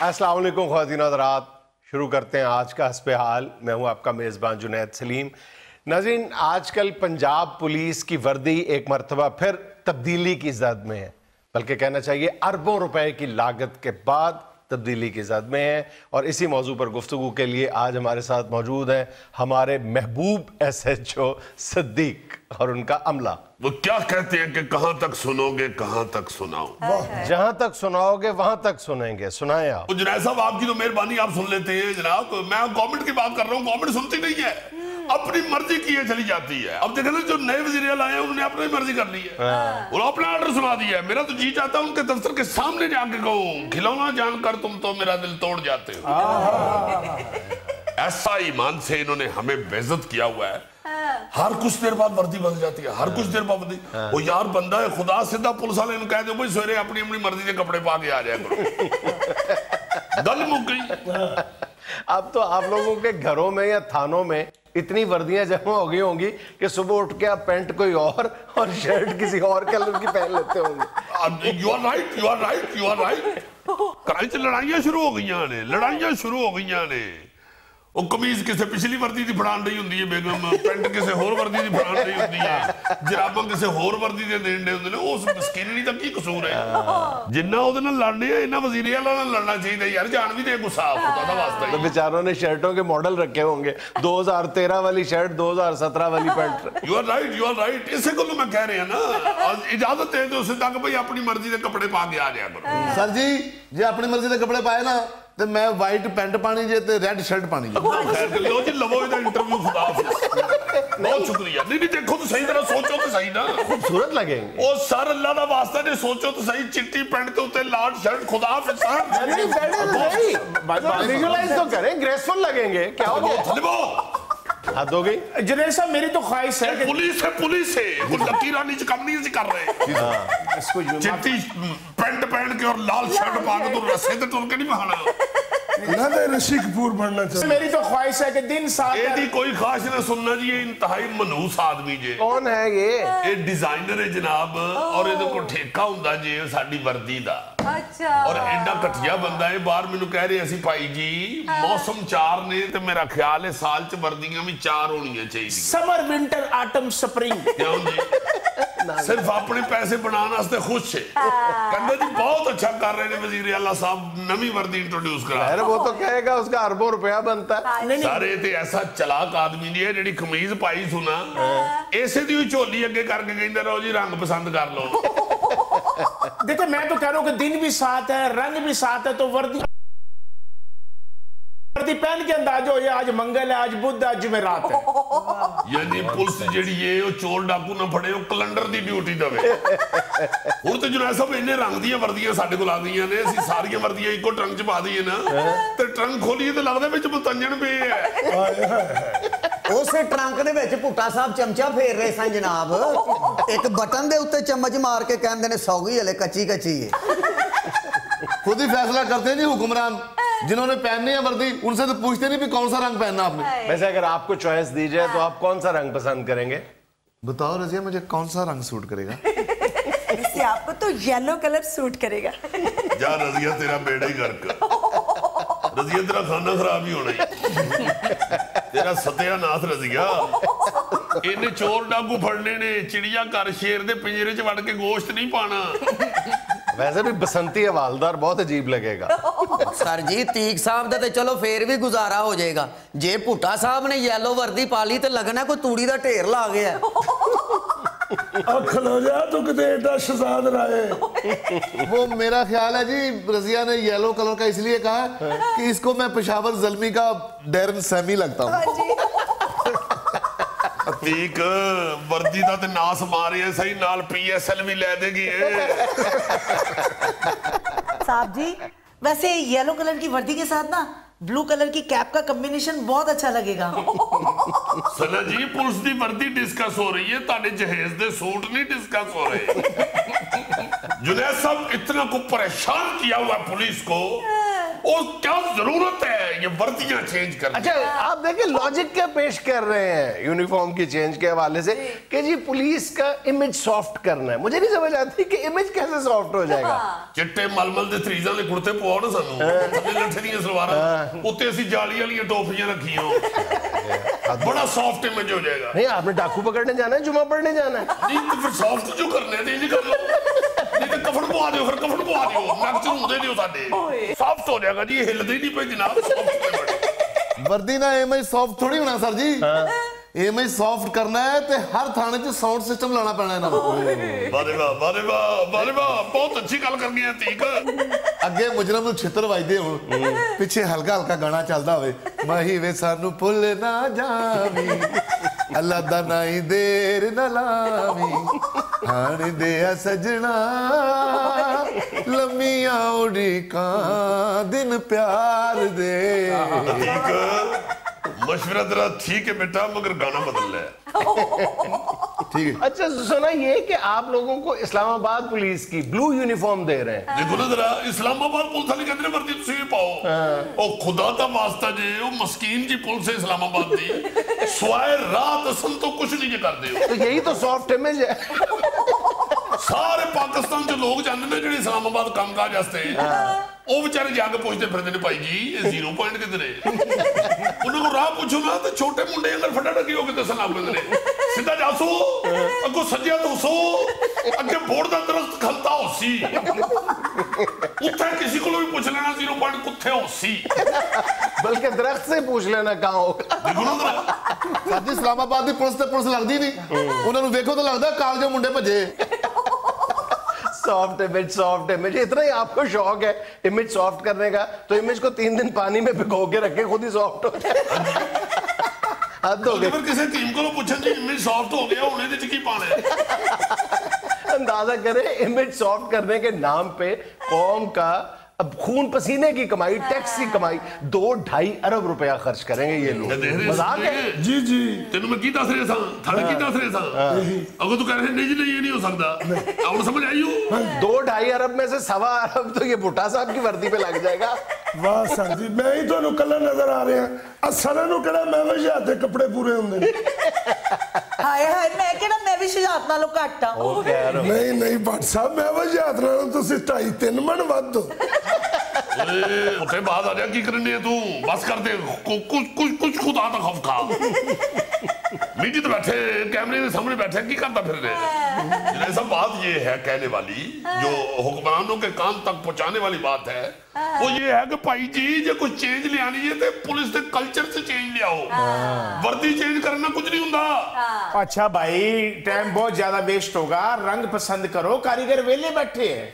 अस्सलाम वालेकुम ख़वातीन और हज़रात, शुरू करते हैं आज का हस्बे हाल। मैं हूं आपका मेज़बान जुनैद सलीम। नाज़रीन, आजकल पंजाब पुलिस की वर्दी एक मरतबा फिर तब्दीली की ज़द में है, बल्कि कहना चाहिए अरबों रुपए की लागत के बाद तब्दीली की ज़द में है। और इसी मौजू पर गुफ्तगू के लिए आज हमारे साथ मौजूद हैं हमारे महबूब SHO सिद्दीक और उनका अमला। वो क्या कहते हैं कि कहां तक सुनोगे कहां तक सुनाओ, जहां तक सुनाओगे वहां तक सुनेंगे। सुनाए आप। जुनैद साहब, आपकी तो मेहरबानी, आप सुन लेते हैं जनाब। मैं गवर्नमेंट की बात कर रहा हूँ, गवर्नमेंट सुनती नहीं है, अपनी मर्जी किए चली जाती है। अब देखे ना, जो नए वजीर आला हैं उन्होंने अपनी मर्जी कर ली है, वो अपना ऑर्डर सुना दिया है। मेरा तो जी चाहता है उनके दफ्तर के सामने जाके कहूं, खिलौना जानकर तुम तो मेरा दिल तोड़ जाते हो। ऐसा ईमान से इन्होंने हमें बेइज्जत किया हुआ है। हर कुछ देर बाद वर्दी बदल जाती है, हर कुछ देर बाद वर्दी। वो यार बंदा है खुदा, सीधा पुलिस वाले ने कह दो भाई सवेरे अपनी अपनी मर्जी के कपड़े पा के आ जाए करो। गल मुक गई। अब तो आप लोगों के घरों में या थानों में इतनी वर्दियां जमा हो गई होंगी कि सुबह उठ के आप पैंट कोई और शर्ट किसी और कलर की पहन लेते होंगे। You are right, you are right, you are right. Karachi च लड़ाइयां शुरू हो गई ने, लड़ाइयां शुरू हो गई ने। वो कमीज किसी पिछली वर्दी दी फड़ान रही होंदी है बेगम, पेंट किसी होर वर्दी दी फड़ान रही होंदी है, जराबां किसी होर वर्दी दे देण दे हुंदे ने। उस मस्कीनी दा की कसूर है? जिन्ना ओदे नाल लड़ने आ, इन्ना वजीर आला नाल लड़ना चाहिए यार। जान भी दे गुस्सा, खुदा दा वास्ता। तो बेचारों ने शर्टों के मॉडल रखे होंगे, 2013 वाली शर्ट, 2017 वाली pant. You are right, you are right. इसे को मैं कह रहे हैं ना, इजाजत दे दो उसे तक भाई अपनी मर्जी के कपड़े पा के आ जाया करो। सर जी, जे अपनी मर्जी के कपड़े पाए ना तो मैं व्हाइट पैंट पानी जे ते रेड शर्ट पानी जे। खैर लो जी, लवो इधर इंटरव्यू। खुदा हाफिज़, बहुत शुक्रिया। नहीं नहीं, देखो तो सही तरह सोचो तो सही ना, खूबसूरत लगेंगे। ओ सर, अल्लाह दा वास्ता ने सोचो तो सही। चिट्टी पैंट के ऊपर लाल शर्ट, खुदा हाफिज़ सर। विजुअलाइज तो करें, ग्रेसफुल लगेंगे। क्या हो गया? हद हो गई। जुनैद साहब, मेरी तो ख्वाहिश है कि पुलिस है, पुलिस है, कोई लकीर नीच कम नहीं कर रहे। इसको चिट्टी पैंट पहन के और लाल शर्ट पा के तो रस्से ते टुर के नहीं बहाना। ऋषि कपूर बनना चाहिए। मेरी तो ख्वाहिश है कि दिन साथ एदी कोई खास ना सुनना जी। ये इंतहाई मनहूस आदमी जे। कौन है ये डिजाइनर है जनाब, और ਇਹਦੇ ਕੋਲ ਠੇਕਾ ਹੁੰਦਾ ਜੇ ਸਾਡੀ ਵਰਦੀ ਦਾ। अच्छा। और एडा घटिया बंदा है। बाहर मैनू कह रहे सी भाई जी मौसम 4 ने ते मेरा ख्याल है साल च वर्दियां भी 4 होनी चाहिए। Summer, winter, autumn, spring. क्यों जी? सिर्फ अपने पैसे बनाने वास्ते खुश है। कहंदे जी बहुत अच्छा कर रहे हैं वजीर आला साहब, नवी वर्दी इंट्रोड्यूस करा। अरे वो तो कहेगा उसका अरबों रुपया बनता है। सारे ते ऐसा चलाक आदमी नहीं है जेडी कमीज पाई सुना ऐसे दी झोली अगे करके कहंदा रहो जी रंग पसंद कर लो। देखो, मैं तो कह रहा हूँ कि दिन भी साथ है, रंग भी साथ है, तो वर्दी पहन के अंदाज हो, आज मंगल है, आज बुध, आज जुमेरात है। यानी पुलिस जेडी है वो चोर डाकू ना फड़े, वो कैलेंडर दी ड्यूटी दवे। हुण ते जुनैद साहब इन्ने रंग दी वर्दियां साडे कोल आ गईयां ने, ਅਸੀਂ ਸਾਰੀਆਂ वर्दियां इको ट्रंक च पा दईए ना, ते ट्रंक खोलीए ते लगदा विच मतंजन पे है। उस ट्रंक दे विच भुट्टा साहब चमचा फेर रहे सन जनाब। एक बटन दे उत्ते चम्मच मार के कहंदे ने सौगी हले कच्ची कच्ची है। खुद ही फैसला करते हैं जी हुक्मरान, जिन्होंने पहननी है वर्दी उनसे तो पूछते नहीं भी कौन सा रंग पहनना आपने। वैसे अगर आपको चॉइस दी जाए तो आप कौन सा रंग पसंद करेंगे? बताओ रजिया, मुझे कौन सा रंग सूट करेगा? वैसे आपको तो येलो कलर सूट करेगा। जा रजिया, तेरा बेड़ा ही गर्क। रजिया, तेरा खाना खराब ही होना ही। तेरा सत्यानाश रजिया। इन्हें चोर डाकू फड़ने ने, चिड़िया घर शेर दे पिंजरे च वड़ के गोश्त नहीं पाना। वैसे भी बसंती हवालदार बहुत अजीब लगेगा। सर जी, तीक साहब दा ते चलो फेर भी गुजारा हो जाएगा। जे भुट्टा साहब ने येलो वर्दी पाली तो लगना कोई तूड़ी दा ढेर ला गया। खलो जा तू किते एडा शहजाद राय। वो मेरा ख्याल है जी, रजिया ने येलो कलर का इसलिए कहा कि इसको मैं पेशावर ज़ल्मी का डैरन सैमी लगता हूँ। अतीक वर्दी दा ते नास मारे सही, नाल PSL भी ले देगी। साहब जी, वैसे येलो कलर की वर्दी के साथ ना ब्लू कलर की कैप का कॉम्बिनेशन बहुत अच्छा लगेगा। सना जी, पुलिस दी वर्दी डिस्कस हो रही है, ताने जहेज दे सूट नहीं डिस्कस हो रहे। जुनैद साहब इतना को परेशान किया हुआ पुलिस को और क्या जरूरत है ये वर्दियां चेंज करने। अच्छा आप देखिए लॉजिक क्या पेश कर रहे हैं यूनिफॉर्म की चेंज के हवाले से कि जी पुलिस का इमेज सॉफ्ट करना है। मुझे नहीं समझ आती कि इमेज कैसे सॉफ्ट हो जाएगा। चिट्टे मलमल दे तरीज़ां दे कुर्ते पवाओ ना सानू, थल्ले लट्ठे ਦੀਆਂ सलवारां, उत्ते ਅਸੀਂ जाली वाली टोपियां रखियां, बड़ा सॉफ्ट इमेज हो जाएगा। नहीं आपने डाकू पकड़ने जाना है, जुमा पढ़ने जाना है। नहीं तो फिर सॉफ्ट जो करने हैं नहीं कर लो, नहीं तो कफन पवा दियो, फिर कफन पवा दियो, नक च ਹੁੰਦੇ ਦਿਓ ਸਾਡੇ, सॉफ्ट हो जाएगा जी, हिलदे ही नहीं पे जनाब, सॉफ्ट पे बड़े। वर्दी ना इमेज सॉफ्ट थोड़ी होना सर जी। इमेज सॉफ्ट करना है तो हर थाने च साउंड सिस्टम लाना पैना इन्हां नूं। वाह वाह बहुत अच्छी गल कर गई तीक। ਅੱਗੇ ਮੁਜਰਮ ਨੂੰ ਛਿੱਤਰ ਵੱਜਦੇ ਹੋਣ, ਪਿੱਛੇ ਹਲਕਾ ਹਲਕਾ ਗਾਣਾ ਚੱਲਦਾ ਹੋਵੇ, ਮਾਹੀ ਵੇ ਸਾਨੂੰ ਭੁੱਲ ਨਾ ਜਾਵੀਂ, ਅੱਲਾ ਦਾ ਨਾਈ ਦੇਰ ਨਾ ਲਾਵੀਂ, ਹਾਣ ਦੇ ਆ ਸਜਣਾ ਲੰਮੀਆਂ ਉਡੀਕਾਂ ਦਿਨ ਪਿਆਰ ਦੇ। मशवरा तेरा ठीक है बेटा, मगर गाना बदल है। ठीक है। अच्छा सुना ये कि आप लोगों को इस्लामाबाद पुलिस की ब्लू यूनिफॉर्म दे रहे हैं। देखो ना जरा, इस्लामाबाद पुलिस वाले कहते हैं वर्दी तुसी भी पाओ, ओ खुदा दा वास्ता जे ओ मस्कीन जी पुलिस है इस्लामाबाद दी, स्वाए रात असन तो कुछ नहीं जे करदे हो। तो यही तो सॉफ्ट इमेज है। सारे पाकिस्तान च लोग जांदे ने जेड़े इस्लामाबाद कामकाज वास्ते, ਉਹ ਵਿਚਾਰੇ ਜਾ ਕੇ ਪੁੱਛਦੇ ਫਿਰਦੇ ਨੇ ਭਾਈ ਜੀ ਇਹ 0 ਪੁਆਇੰਟ ਕਿੱਧਰ ਹੈ। ਉਹਨਾਂ ਨੂੰ ਰਾਹ ਪੁੱਛੋ ਨਾ ਤੇ ਛੋਟੇ ਮੁੰਡੇ ਅੰਦਰ ਫਟਾ ਟੱਕੀ ਹੋ ਕੇ ਦੱਸਣ ਲੱਗ ਪੈਂਦੇ ਨੇ, ਸਿੱਧਾ ਜਾਸੋ ਅੱਗੋਂ ਸੱਜਿਆ ਦੋਸੋ ਅੱਗੇ ਬੋਰਡ ਦਾ ਦਰਖਤ ਖਲਤਾ ਹੋਸੀ, ਉੱਥੇ ਕਿਸੇ ਕੋਲੋਂ ਵੀ ਪੁੱਛ ਲੈਣਾ 0 ਪੁਆਇੰਟ ਕਿੱਥੇ ਹੋਸੀ, बल्कि दरख्त से पूछ लेना कहाँ होगा। ਦੇਖੋ ਨਾ ਜਰਾ, ਸਰ ਜੀ ਇਸਲਾਮਾਬਾਦ ਦੀ ਪੁਲਿਸ ਤੇ ਪੁਲਿਸ ਲੱਗਦੀ ਨਹੀਂ, ਉਹਨਾਂ ਨੂੰ ਵੇਖੋ ਤਾਂ ਲੱਗਦਾ ਕਾਲਜੋਂ ਮੁੰਡੇ ਭੱਜੇ। सॉफ्ट इमेज इतना ही आपको शौक है इमेज सॉफ्ट करने का, तो इमेज को 3 दिन पानी में भिगो के रखे, खुद ही सॉफ्ट हो जाए। हद हो गई। ਫਿਰ ਕਿਸੇ ਟੀਮ ਕੋਲੋਂ ਪੁੱਛਣ ਜੀ ਇਮੇਜ ਸੌਫਟ ਹੋ ਗਿਆ, ਹੁਣ ਇਹਦੇ ਚ ਕੀ ਪਾਣਾ ਹੈ। अंदाजा करें इमेज सॉफ्ट करने के नाम पे कौम का अब खून पसीने की कमाई, टैक्स की कमाई, 2-2.5 अरब रुपया खर्च करेंगे ये लोग। मजाक है जी जी। तेनू मैं की दस रहे था, थाने की दस रहे था, अगर तू कह रहे नहीं जी नहीं ये नहीं हो सकता, अब समझ आई हो। 2-2.5 अरब में से 1.25 अरब तो ये भुट्टा साहब की वर्दी पे लग जाएगा। वाह सर जी, मैं ही तो कलर नजर आ रहे हैं, असल नु केड़ा मैं भी जाते कपड़े पूरे होंदे ने। हाय हाय मैं केड़ा मैं भी शुजात नालों घट हां। नहीं नहीं भट्ट साहब, मैं भी जात नालों तुसी 2.5-3 मन वध हो। ਉੱਥੇ ਬਾਅਦ ਆ ਜਾ, ਕੀ ਕਰਨੀ ਹੈ ਤੂੰ, ਬਸ ਕਰ ਦੇ, ਕੁਝ ਖੁਦਾ ਦਾ ਖੌਫ ਖਾ। मीडिया तो बैठे कैमरे के सामने बैठे की करता फिर रहे। सब बात ये है कहने वाली, जो हुक्मरानों के कान तक पहुंचाने वाली बात है, वो ये है कि भाई जी जो कुछ चेंज ले आनी है तो पुलिस के कल्चर से चेंज ले आओ, वर्दी चेंज करना कुछ नहीं होता। अच्छा भाई टाइम बहुत ज्यादा वेस्ट होगा, रंग पसंद करो, कारीगर वेले बैठे हैं।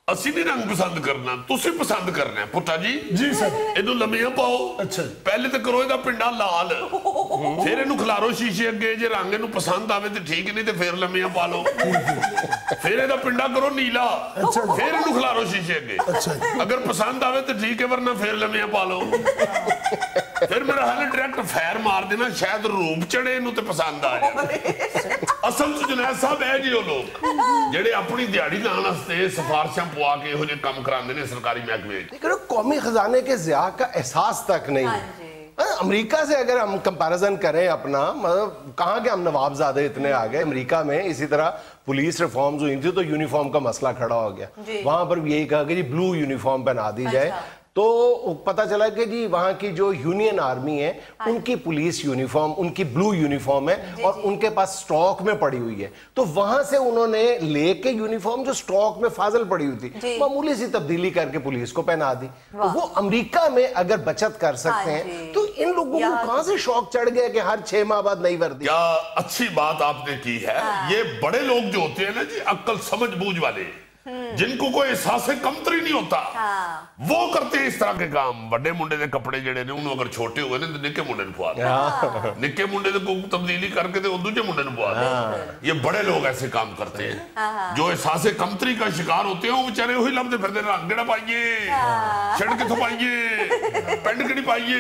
ਅਸੀਂ ਨਹੀਂ ਰੰਗ ਪਸੰਦ ਕਰਨਾ, ਤੁਸੀਂ ਪਸੰਦ ਕਰਨਾ। ਪੁੱਟਾ ਜੀ जी सर। ਇਹਨੂੰ ਲੰਮੀਆਂ ਪਾਓ, ਅੱਛਾ। ਪਹਿਲੇ ਤਾਂ ਕਰੋ ਇਹਦਾ ਪਿੰਡਾ ਲਾਲ, ਫਿਰ ਇਹਨੂੰ ਖਿਲਾਰੋ ਸ਼ੀਸ਼ੇ ਅੱਗੇ, ਜੇ ਰੰਗ ਇਹਨੂੰ ਪਸੰਦ ਆਵੇ ਤੇ ਠੀਕ, ਨਹੀਂ ਤੇ ਫਿਰ ਲੰਮੀਆਂ ਪਾ ਲਓ। ਫਿਰ ਇਹਦਾ ਪਿੰਡਾ ਕਰੋ ਨੀਲਾ, ਫਿਰ ਇਹਨੂੰ ਖਿਲਾਰੋ ਸ਼ੀਸ਼ੇ ਅੱਗੇ, ਅਗਰ ਪਸੰਦ ਆਵੇ ਤੇ ਠੀਕ ਹੈ, ਵਰਨਾ ਫਿਰ ਲੰਮੀਆਂ ਪਾ ਲਓ। ਫਿਰ ਮੇਰਾ ਹਾਲ ਡਾਇਰੈਕਟ ਫਾਇਰ ਮਾਰ ਦੇਣਾ, ਸ਼ਾਇਦ ਰੂਪ ਚੜੇ ਇਹਨੂੰ ਤੇ ਪਸੰਦ ਆ ਜਾਏ। ਅਸਲ ਚ ਜਨਾਬ ਸਾਹਿਬ ਇਹ ਜੀ ਉਹ ਲੋਕ ਜਿਹੜੇ ਆਪਣੀ ਦਿਹਾੜੀ ਲਾਉਣ ਵਾਸਤੇ ਸਿਫਾਰਿਸ਼ਾਂ ਪਵਾ ਕੇ ਇਹੋ ਜਿਹੇ ਕੰਮ ਕਰਾਉਂਦੇ ਨੇ ਸਰਕਾਰੀ ਮਹਿਕਮੇ। लेकिन कौमी खजाने के ज़िया का एहसास तक नहीं है। अमेरिका से अगर हम कंपैरिजन करें अपना, मतलब कहाँ के हम नवाबजादे इतने आ गए। अमेरिका में इसी तरह पुलिस रिफॉर्म्स हुई थी तो यूनिफॉर्म का मसला खड़ा हो गया, वहां पर भी यही कहा कि जी ब्लू यूनिफॉर्म पहना दी जाए। तो पता चला कि जी वहाँ की जो यूनियन आर्मी है उनकी पुलिस यूनिफॉर्म, उनकी ब्लू यूनिफॉर्म है और उनके पास स्टॉक में पड़ी हुई है, तो वहां से उन्होंने लेके यूनिफॉर्म जो स्टॉक में फाजल पड़ी हुई थी मामूली सी तब्दीली करके पुलिस को पहना दी। तो वो अमेरिका में अगर बचत कर सकते हैं तो इन लोगों को कहां से शौक चढ़ गया कि हर 6 माह बाद नई वर्दी। क्या अच्छी बात आपने की है। ये बड़े लोग जो होते हैं ना जी, अक्ल समझ बूझ वाले, जिनको कोई एहसास कमतरी नहीं होता, वो करते हैं इस तरह के काम। बड़े मुंडे दे कपड़े जेड़े ने उन्होंने अगर छोटे हुए ने तो निक्के मुंडे ने पवा दे, निक्के मुंडे दे को तब्दीली करके तो दूसरे मुंडे ने पवा दे। ये बड़े लोग ऐसे काम करते हैं। जो एहसास कमतरी का शिकार होते हैं वो बेचारे वही लभदे फिरदे ने, रंग केड़ा पाइए, शर्ट किथों पाइए, पैंट केड़ी पाइए,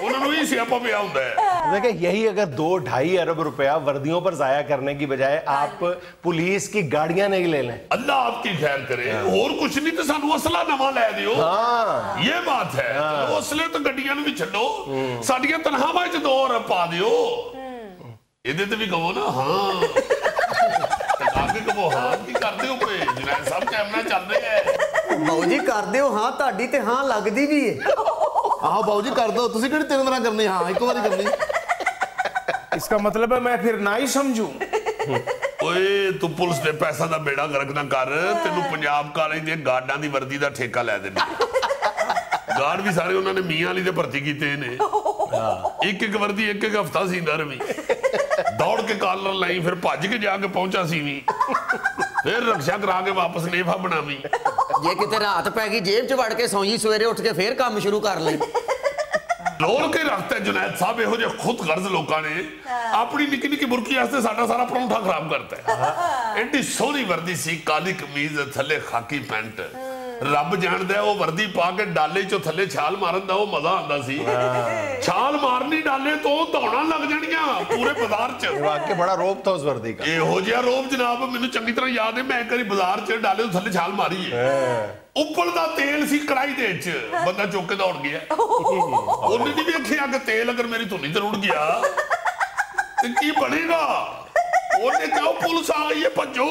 उन्होंने ही सियापा पिया हुंदा है। देखिए यही अगर 2-2.5 अरब रुपया वर्दियों पर जाया करने की बजाय आप पुलिस की गाड़ियां नहीं ले लें, अल्लाह आपकी खैर करे। करे और कुछ नहीं तो सानू असला नवा लै दियो ये बात है असले तो गड्डियां नूं भी छड्डो साडियां तनखावां च 2 अरब पा दियो ਇਹਦੇ ਤੇ ਵੀ ਕਹੋ ਨਾ ਹਾਂ ਆਗੇ ਕਹੋ ਹਾਂ ਕੀ ਕਰਦੇ ਹੋ ਪਏ ਜੁਨੈਦ ਸਾਹਿਬ ਕੈਮਰਾ ਚੱਲ ਰਿਹਾ ਹੈ ਬਾਊ ਜੀ ਕਰਦੇ ਹੋ ਹਾਂ ਤੁਹਾਡੀ ਤੇ ਹਾਂ ਲੱਗਦੀ ਵੀ ਹੈ ਆਹੋ ਬਾਊ ਜੀ ਕਰ ਦੋ ਤੁਸੀਂ ਕਿਹੜੀ 3 ਵਾਰ ਕਰਨੀ ਹਾਂ ਇੱਕ ਵਾਰੀ ਕਰਨੀ इसका मतलब है मैं फिर ना ही समझूं ਓਏ ਤੂੰ ਪੁਲਿਸ ਦੇ ਪੈਸਾ ਦਾ ਬੇੜਾ ਗਰਕ ਨਾ ਕਰ ਤੈਨੂੰ ਪੰਜਾਬ ਕਾਲਜ ਦੇ ਗਾਰਡਾਂ ਦੀ ਵਰਦੀ ਦਾ ਠੇਕਾ ਲੈ ਦੇਣਾ ਗਾਰਡ ਵੀ ਸਾਰੇ ਉਹਨਾਂ ਨੇ ਮੀਆਂ ਵਾਲੀ ਦੇ ਭਰਤੀ ਕੀਤੇ ਨੇ ਇੱਕ ਵਰਦੀ ਇੱਕ ਹਫਤਾ ਸੀਂਦਾ ਰਵੀ ਦੌੜ ਕੇ ਕਾਲਰ ਲਈ ਫਿਰ ਭੱਜ ਕੇ ਜਾ ਕੇ ਪਹੁੰਚਾ ਸੀ ਵੀ ਫਿਰ ਰਕਸ਼ਾ ਕਰਾ ਕੇ ਵਾਪਸ ਨੇਫਾ ਬਣਾਵੀ ਜੇ ਕਿਤੇ ਰਾਤ ਪੈ ਗਈ ਜੇਬ 'ਚ ਵੜ ਕੇ ਸੌਂਜੀ ਸਵੇਰੇ ਉੱਠ ਕੇ ਫੇਰ ਕੰਮ ਸ਼ੁਰੂ ਕਰ ਲਈ ਲੋੜ ਕੇ ਰੱਖਤਾ ਜੁਨੈਦ ਸਾਹਿਬ ਇਹੋ ਜਿਹੇ ਖੁਦ ਗਰਜ਼ ਲੋਕਾਂ ਨੇ ਆਪਣੀ ਨਿੱਕੀ ਨਿੱਕੀ ਬੁਰਕੀ ਵਾਸਤੇ ਸਾਡਾ ਸਾਰਾ ਪਰੌਂਠਾ ਖਰਾਬ ਕਰਤਾ ਐਡੀ ਸੋਹਣੀ ਵਰਦੀ ਸੀ ਕਾਲੀ ਕਮੀਜ਼ ਥੱਲੇ ਖਾਕੀ ਪੈਂਟ ਰੱਬ ਜਾਣਦਾ ਉਹ ਵਰਦੀ ਪਾ ਕੇ ਡਾਲੇ ਚੋਂ ਥੱਲੇ ਛਾਲ ਮਾਰਨ ਦਾ ਉਹ ਮਜ਼ਾ ਆਉਂਦਾ ਸੀ ਛਾਲ ਮਾਰਨੀ ਡਾਲੇ ਤੋਂ ਦੌੜਾਂ ਲੱਗ ਜਾਣੀਆਂ ਪੂਰੇ ਬਾਜ਼ਾਰ 'ਚ वाकई बड़ा रोब था उस वर्दी का ਇਹੋ ਜਿਹਾ ਰੋਬ ਜਨਾਬ ਮੈਨੂੰ ਚੰਗੀ ਤਰ੍ਹਾਂ ਯਾਦ ਹੈ ਮੈਂ ਇੱਕ ਵਾਰੀ ਬਾਜ਼ਾਰ 'ਚ ਡਾਲੇ ਤੋਂ ਥੱਲੇ ਛਾਲ ਮਾਰੀ ਹੈ ਉੱਪਰ ਦਾ ਤੇਲ ਸੀ ਕੜਾਈ ਦੇ ਵਿੱਚ ਬੰਦਾ ਚੁੱਕ ਕੇ ਦੌੜ ਗਿਆ ਉਹਨੇ ਨਹੀਂ ਵੇਖਿਆ ਕਿ ਤੇਲ ਅਗਰ ਮੇਰੀ ਧੁੰਨੀ ਤੇ ਰੁੜ ਗਿਆ ਤੇ ਕੀ ਬਣੇਗਾ ਉਹਨੇ ਕਿਹਾ ਪੁਲਿਸ ਆ ਗਈ ਹੈ ਭੱਜੋ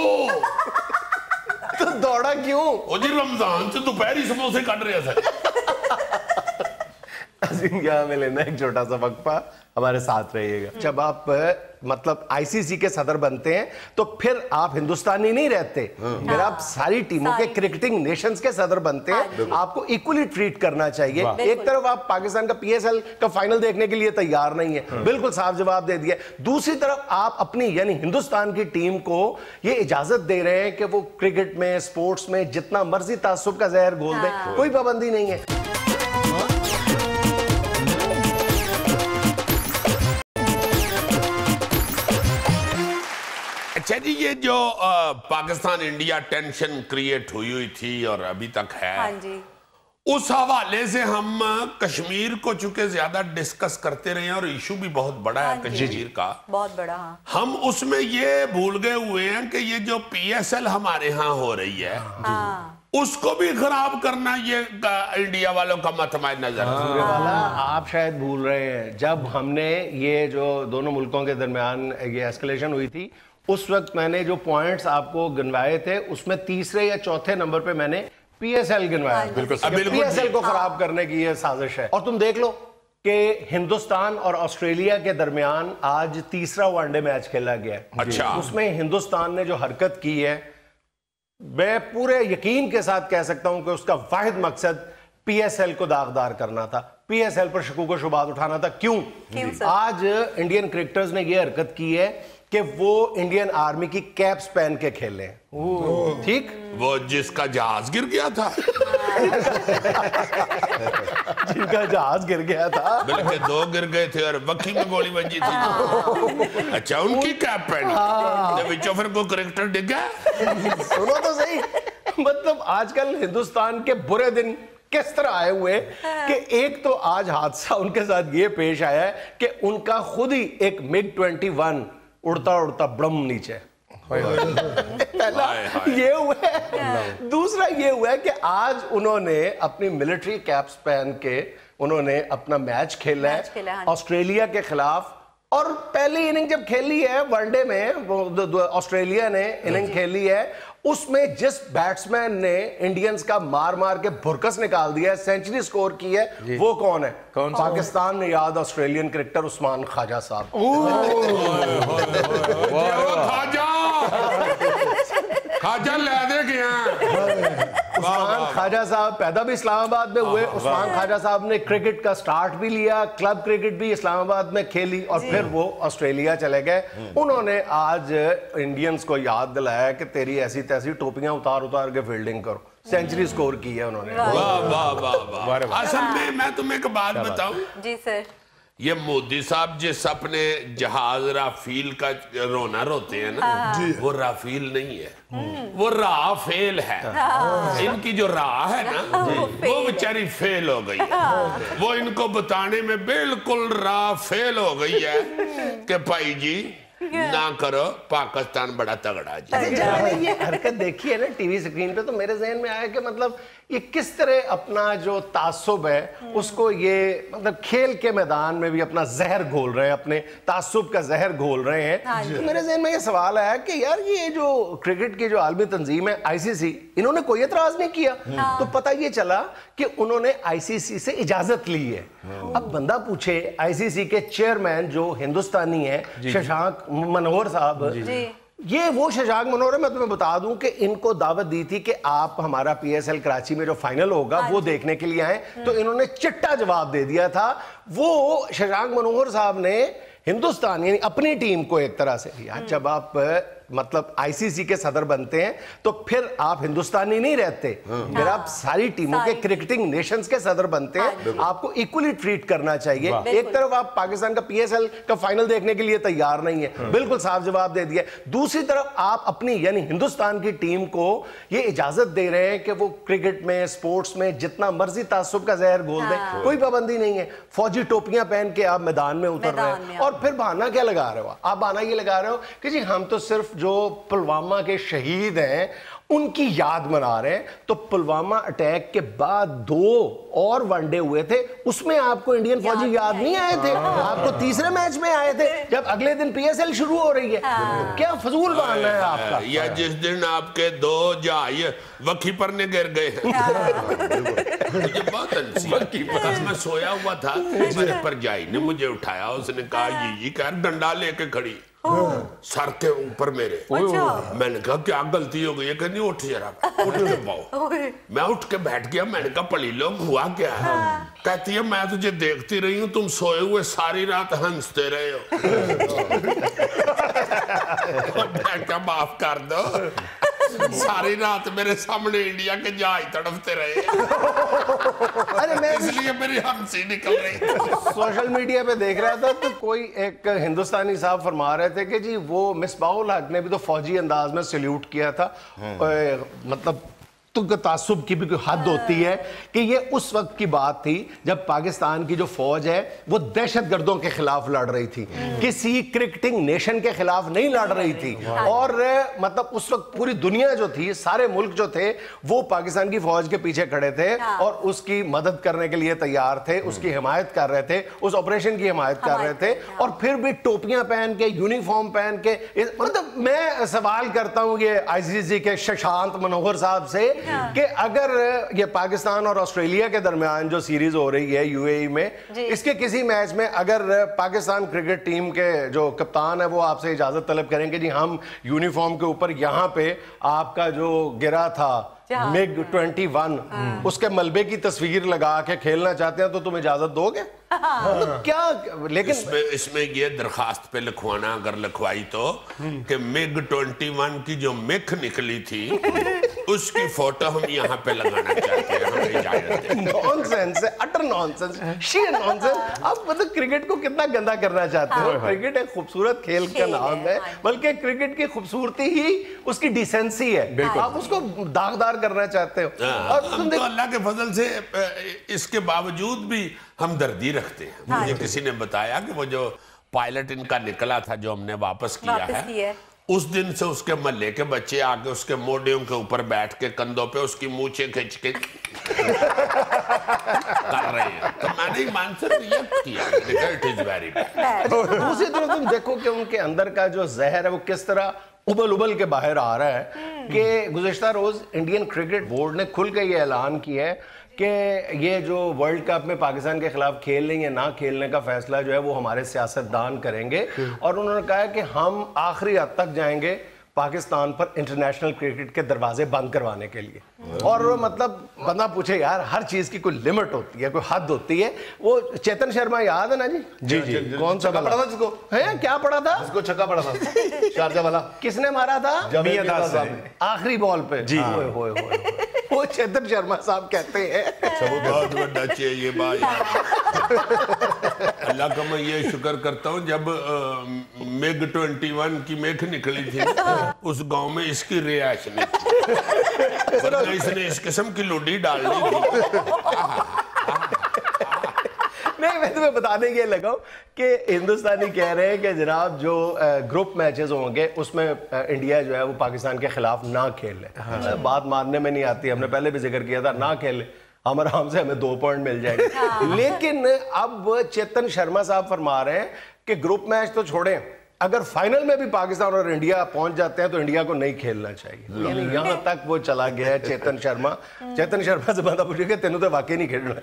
तो दौड़ा क्यों ਉਹ ਜੀ रमजान च दोपहरी समोसे ਕੱਢ ਰਿਹਾ था अजीम क्या हमें लेना एक छोटा सा वक्फा हमारे साथ रहिएगा जब आप मतलब आईसीसी के सदर बनते हैं तो फिर आप हिंदुस्तानी नहीं रहते फिर आप सारी टीमों के क्रिकेटिंग नेशंस के सदर बनते हैं आपको इक्वली ट्रीट करना चाहिए एक तरफ आप पाकिस्तान का पीएसएल का फाइनल देखने के लिए तैयार नहीं है बिल्कुल साफ जवाब दे दिया दूसरी तरफ आप अपनी यानी हिंदुस्तान की टीम को ये इजाजत दे रहे हैं कि वो क्रिकेट में स्पोर्ट्स में जितना मर्जी तासुब का जहर घोल दे कोई पाबंदी नहीं है अच्छा जी ये जो पाकिस्तान इंडिया टेंशन क्रिएट हुई थी और अभी तक है हाँ जी उस हवाले से हम कश्मीर को चूंकि ज्यादा डिस्कस करते रहे हैं और इशू भी बहुत बड़ा है कश्मीर का बहुत बड़ा हाँ हम उसमें ये भूल गए हुए हैं कि ये जो पीएसएल हमारे यहाँ हो रही है उसको भी खराब करना ये इंडिया वालों का मतमा नजर वाला आप शायद भूल रहे हैं जब हमने ये जो दोनों मुल्कों के दरमियान ये एस्केलेशन हुई थी उस वक्त मैंने जो पॉइंट्स आपको गिनवाए थे उसमें तीसरे या चौथे नंबर पे मैंने पीएसएल गिनवाया बिल्कुल पीएसएल को खराब करने की ये साजिश है और तुम देख लो कि हिंदुस्तान और ऑस्ट्रेलिया के दरमियान आज तीसरा वनडे मैच खेला गया है अच्छा उसमें हिंदुस्तान ने जो हरकत की है मैं पूरे यकीन के साथ कह सकता हूं कि उसका वाहिद मकसद पीएसएल को दागदार करना था पीएसएल पर शकूक व शुबात उठाना था क्यों आज इंडियन क्रिकेटर्स ने यह हरकत की है कि वो इंडियन आर्मी की कैप्स पहन के खेले ठीक वो जिसका जहाज गिर गया था जिनका जहाज गिर गया था बल्कि 2 गिर गए थे और बखी में गोली बजी थी अच्छा उनकी कैप पहनी विचों फिर कोई क्रिकेटर डिग गया सुनो तो सही मतलब आजकल हिंदुस्तान के बुरे दिन किस तरह आए हुए कि एक तो आज हादसा उनके साथ ये पेश आया है कि उनका खुद ही एक MiG-21 उड़ता उड़ता ब्रह्म नीचे पहला ये हुआ है दूसरा ये हुआ है कि आज उन्होंने अपनी मिलिट्री कैप्स पहन के उन्होंने अपना मैच खेला है ऑस्ट्रेलिया के खिलाफ और पहली इनिंग जब खेली है वनडे में ऑस्ट्रेलिया ने इनिंग खेली है उसमें जिस बैट्समैन ने इंडियंस का मार मार के भुरकस निकाल दिया है सेंचुरी स्कोर की है वो कौन है पाकिस्तान में याद ऑस्ट्रेलियन क्रिकेटर उस्मान ख्वाजा साहब ख्वाजा ले दे गया उस्मान ख्वाजा साहब पैदा भी इस्लामाबाद में हुए उस्मान ख्वाजा साहब ने क्रिकेट का स्टार्ट भी लिया क्लब क्रिकेट भी इस्लामाबाद में खेली और फिर वो ऑस्ट्रेलिया चले गए उन्होंने आज इंडियंस को याद दिलाया कि तेरी ऐसी तैसी टोपियां उतार उतार के फील्डिंग करो सेंचुरी स्कोर की है उन्होंने वाह वाह वाह वाह असल में मैं तुम्हें एक बात बताऊं जी सर ये मोदी साहब जिस अपने जहाज राफेल का रोना रोते हैं ना वो राफेल नहीं है वो राफेल है इनकी जो राह है ना वो बेचारी फेल हो गई है वो इनको बताने में बिल्कुल राह फेल हो गई है कि भाई जी ना करो, पाकिस्तान बड़ा तगड़ा जी। जब मैंने ये हरकत देखी है ना टीवी स्क्रीन पे, तो मेरे जहन में आया कि मतलब ये किस तरह अपना जो तासुब है उसको ये मतलब खेल के मैदान में भी अपना जहर घोल रहे हैं, अपने तासुब का जहर घोल रहे हैं। तो मेरे जहन में ये सवाल आया कि यार ये जो क्रिकेट की जो आलमी तंजीम है ICC, इन्होंने कोई एतराज नहीं किया। तो पता ये चला कि उन्होंने ICC से इजाजत ली है। अब बंदा पूछे ICC के चेयरमैन जो हिंदुस्तानी है शशांक मनोहर साहब, ये वो शशांक मनोहर है, मैं तुम्हें बता दूं कि इनको दावत दी थी कि आप हमारा PSL कराची में जो फाइनल होगा वो देखने के लिए आए, तो इन्होंने चिट्टा जवाब दे दिया था। वो शशांक मनोहर साहब ने हिंदुस्तान यानी अपनी टीम को एक तरह से, यार जब आप मतलब ICC के सदर बनते हैं तो फिर आप हिंदुस्तानी नहीं रहते, फिर आप सारी टीमों के क्रिकेटिंग नेशंस के सदर बनते हैं, आपको इक्वली ट्रीट करना चाहिए। एक तरफ आप पाकिस्तान का PSL का फाइनल देखने के लिए तैयार नहीं है, बिल्कुल साफ जवाब दे दिया। दूसरी तरफ आप अपनी यानी हिंदुस्तान की टीम को ये इजाजत दे रहे हैं कि वो क्रिकेट में, स्पोर्ट्स में जितना मर्जी तासुब का जहर घोल दें, कोई पाबंदी नहीं है। फौजी टोपियां पहन के आप मैदान में उतर रहे हैं, और फिर बहाना क्या लगा रहे हो आप? बहाना ये लगा रहे हो कि जी हम तो सिर्फ जो पुलवामा के शहीद हैं उनकी याद मना रहे हैं। तो पुलवामा अटैक के बाद 2 और वनडे हुए थे, उसमें आपको इंडियन फौजी याद नहीं आए थे? आपको तीसरे मैच में आए थे जब अगले दिन PSL शुरू हो रही है। क्या फजूल बहाना है आपका? या जिस दिन आपके 2 जहाज वकी पर ने गिर गए मुझे बहुत कल मैं सोया हुआ था, मेरे पर जाई ने मुझे उठाया, उसने कहा ये कर डंडा लेके खड़ी सर के ऊपर मेरे। मैंने कहा क्या गलती हो गई? कहनी उठ जरा, उठ के पाओ। मैं उठ के बैठ गया, मैंने कहा पड़ी लोग हुआ क्या है? कहती है मैं तुझे देखती रही हूँ, तुम सोए हुए सारी रात हंसते रहे हो। मैं क्या माफ कर दो, सारी रात मेरे सामने इंडिया के जहाज तड़पते रहे। अरे मैं इसलिए मेरी हंसी निकल रही। सोशल मीडिया पे देख रहा था तो कोई एक हिंदुस्तानी साहब फरमा रहे थे कि जी वो मिसबाहुल हक ने भी तो फौजी अंदाज में सल्यूट किया था। मतलब तासुब की भी कोई हद होती है कि ये उस वक्त की बात थी जब पाकिस्तान की जो फौज है वो दहशतगर्दों के खिलाफ लड़ रही थी, किसी क्रिकेटिंग नेशन के खिलाफ नहीं लड़ रही थी। और मतलब उस वक्त पूरी दुनिया जो थी, सारे मुल्क जो थे वो पाकिस्तान की फौज के पीछे खड़े थे और उसकी मदद करने के लिए तैयार थे, उसकी हिमायत कर रहे थे, उस ऑपरेशन की हिमायत कर रहे थे। और फिर भी टोपियां पहन के, यूनिफॉर्म पहन के, मतलब मैं सवाल करता हूं ये ICC के शशांक मनोहर साहब से कि अगर ये पाकिस्तान और ऑस्ट्रेलिया के दरमियान जो सीरीज हो रही है UAE में, इसके किसी मैच में अगर पाकिस्तान क्रिकेट टीम के जो कप्तान है वो आपसे इजाजत तलब करेंगे जी हम यूनिफॉर्म के ऊपर यहाँ पे आपका जो गिरा था MiG-21 उसके मलबे की तस्वीर लगा के खेलना चाहते हैं तो तुम इजाजत दोगे? तो क्या लेकिन इसमें ये दरखास्त पे लिखवाना अगर लिखवाई तो कि MiG-21 की जो मिख निकली थी उसकी फोटो हम यहाँ पे लगाना चाहते हैं, हमें इजाजत दें। नॉनसेंस है, अटर नॉनसेंस, शीयर नॉनसेंस। आप मतलब क्रिकेट को कितना गंदा करना चाहते हो? क्रिकेट एक खूबसूरत खेल का नाम है, बल्कि क्रिकेट की खूबसूरती ही उसकी डिसेंसी है, आप उसको दागदार करना चाहते हो। और हम तो अल्लाह के फजल से इसके बावजूद भी हमदर्दी रखते हैं। मुझे किसी ने बताया कि वो जो पायलट इनका निकला था जो हमने वापस किया है, उस दिन से उसके महल्ले के बच्चे आके उसके मोढ़ों के ऊपर बैठ के कंधों पे उसकी मूंछें खींच के कर रहे हैं। तो मैंने ईमान से रिएक्ट किया, इट इज वेरी बैड। दूसरी तरफ तुम देखो कि उनके अंदर का जो जहर है वो किस तरह उबल उबल के बाहर आ रहा है कि गुज़िश्ता रोज इंडियन क्रिकेट बोर्ड ने खुल के ये ऐलान किया है कि ये जो वर्ल्ड कप में पाकिस्तान के खिलाफ खेलने या ना खेलने का फैसला जो है वो हमारे सियासतदान करेंगे। और उन्होंने कहा है कि हम आखिरी हद तक जाएंगे पाकिस्तान पर इंटरनेशनल क्रिकेट के दरवाजे बंद करवाने के लिए। और मतलब बंदा पूछे यार हर चीज की कोई लिमिट होती है, कोई हद होती है। वो चेतन शर्मा याद है ना जी? जी जी। कौन सा पड़ा था जिसको? है क्या पड़ा था? जिसको छक्का पड़ा था शारजा वाला, किसने मारा था? आखिरी बॉल पे जी। वो चेतन शर्मा साहब कहते हैं बहुत बड़ा चाहिए भाई। अल्लाह का मैं ये शुक्र करता हूँ जब MiG-21 की मेख निकली थी उस गांव में इसकी रिहाइश नहीं थी, वरना इसने इस किस्म की लुडी डाल दी थी। नहीं मैं तुम्हें बताने के लगा कि हिंदुस्तानी कह रहे हैं कि जनाब जो ग्रुप मैचेस होंगे उसमें इंडिया जो है वो पाकिस्तान के खिलाफ ना खेले। बात मानने में नहीं आती, हमने पहले भी जिक्र किया था, ना खेले हम आराम से हमें 2 पॉइंट मिल जाएंगे। लेकिन अब चेतन शर्मा साहब फरमा रहे हैं कि ग्रुप मैच तो छोड़ें, अगर फाइनल में भी पाकिस्तान और इंडिया पहुंच जाते हैं तो इंडिया को नहीं खेलना चाहिए। यानी यहां तक वो चला गया है चेतन शर्मा। चेतन शर्मा से बंदा पूछे कि तेनों तो वाकई नहीं खेलना।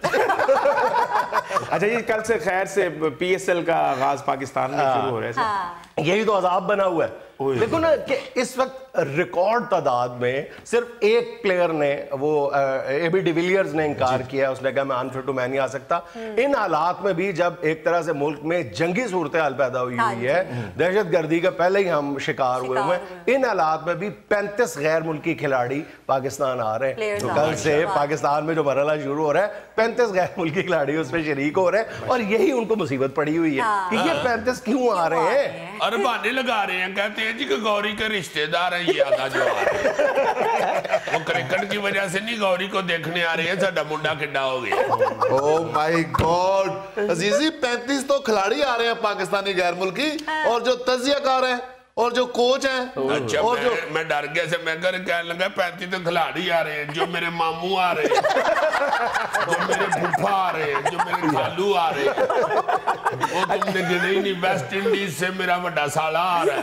अच्छा जी, कल से खैर से PSL का आगाज पाकिस्तान में शुरू हो रहा है। यही तो अजाब बना हुआ है। देखो ना कि इस वक्त रिकॉर्ड तादाद में सिर्फ एक प्लेयर ने, वो AB डिविलियर्स ने इनकार किया, उसने कहा मैं अनफिट मैं नहीं आ सकता। इन हालात में भी जब एक तरह से मुल्क में जंगी सूरत हाल पैदा हुई है, दहशत गर्दी का पहले ही हम शिकार हुए हैं, इन हालात में भी 35 गैर मुल्की खिलाड़ी पाकिस्तान आ रहे हैं। तो कल से पाकिस्तान में जो मरहला शुरू हो रहा है 35 गैर मुल्की खिलाड़ी उसमें शरीक हो रहे हैं और यही उनको मुसीबत पड़ी हुई है कि ये 35 क्यों आ रहे हैं। अरे बहाने लगा रहे हैं, कहते हैं जी कि गौरी के रिश्तेदार हैं ये आधा जो आ रहे हैं। वो क्रिकेट की वजह से नहीं गौरी को देखने आ रहे हैं, साडा मुंडा किड्डा हो गया। ओह माय गॉड अजीजी, 35 तो खिलाड़ी आ रहे हैं पाकिस्तानी गैर मुल्की, और जो तजियाकार हैं और जो कोच हैं। अच्छा, और मैं डर गया से, मैं कहने लगा 35 तो खिलाड़ी आ रहे हैं, जो मेरे मामू आ रहे हैं, जो मेरे फूफा आ रहे हैं, जो मेरे खालू आ रहे हैं, वो तुमने गिने ही नहीं। वेस्ट इंडीज से मेरा बड़ा साला आ रहा है।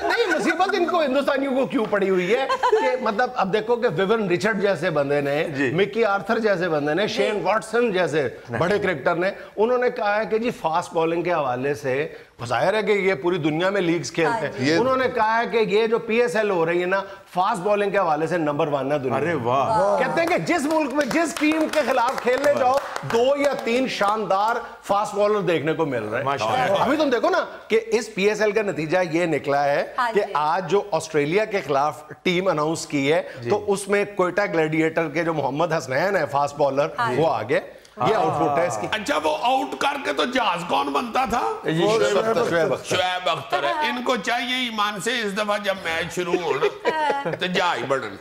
नहीं, मुसीबत इनको हिंदुस्तानियों को क्यों पड़ी हुई है कि मतलब अब देखो कि विविन रिचर्ड जैसे बंदे ने, मिकी आर्थर जैसे बंदे ने, शेन वॉटसन जैसे बड़े क्रिकेटर ने, उन्होंने कहा है कि जी फास्ट बॉलिंग के हवाले से जाहिर है कि ये पूरी दुनिया में लीग्स खेलते हैं। उन्होंने कहा है कि ये जो PSL हो रही है ना, फास्ट बॉलिंग के हवाले से नंबर 1 है दुनिया। अरे वाह। कहते हैं कि जिस मुल्क में जिस टीम के खिलाफ खेलने जाओ 2 या 3 शानदार फास्ट बॉलर देखने को मिल रहे हैं। अभी तुम देखो ना कि इस PSL का नतीजा ये निकला है कि आज जो ऑस्ट्रेलिया के खिलाफ टीम अनाउंस की है तो उसमें कोयटा ग्लैडिएटर के जो मोहम्मद हसनैन है फास्ट बॉलर, वो आगे ये आउटपुट है इसकी। अच्छा, वो आउट करके तो जहाज कौन बनता था? शुएब अख्तर है। इनको चाहिए ईमान से इस दफा जब मैच शुरू हो तो जहाज बनन,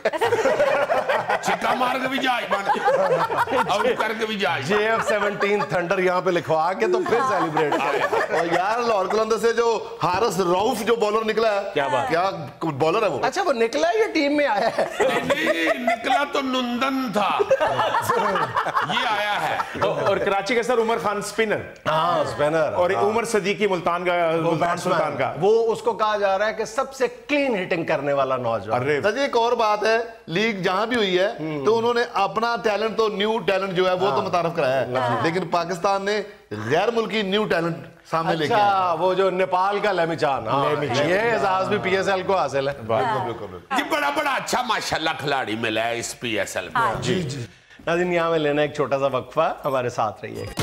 छिक्का मार के भी जहाज बन, आउट करके भी जहाज। JF-17 थंडर यहाँ पे लिखवा के तो फिर सेलिब्रेट। और यार लाहौर कलंदर से जो हारिस रऊफ जो बॉलर निकला है, क्या बॉलर है वो। अच्छा, वो निकला है, ये टीम में आया है? नहीं, निकला तो नुंदन था, ये आया है। और कराची के सर उमर खान स्पिनर, हाँ स्पिनर, और उमर सदीकी मुल्तान सुल्तान का, वो उसको कहा जा रहा है कि सबसे क्लीन हिटिंग करने वाला नौजवान। अरे एक और बात है, लीग जहां भी हुई है तो उन्होंने अपना टैलेंट, तो न्यू टैलेंट जो है वो तो मुतारफ कराया है, लेकिन पाकिस्तान ने गैर मुल्की न्यू टैलेंट सामने लेके आया। वो जो नेपाल का लेमिचान, ये एजाज भी PSL को हासिल है। जी बड़ा अच्छा माशाल्लाह खिलाड़ी मिला है इस PSL में। जी जी। नाज़रीन, यहाँ में लेना एक छोटा सा वक्फा, हमारे साथ रहिएगा।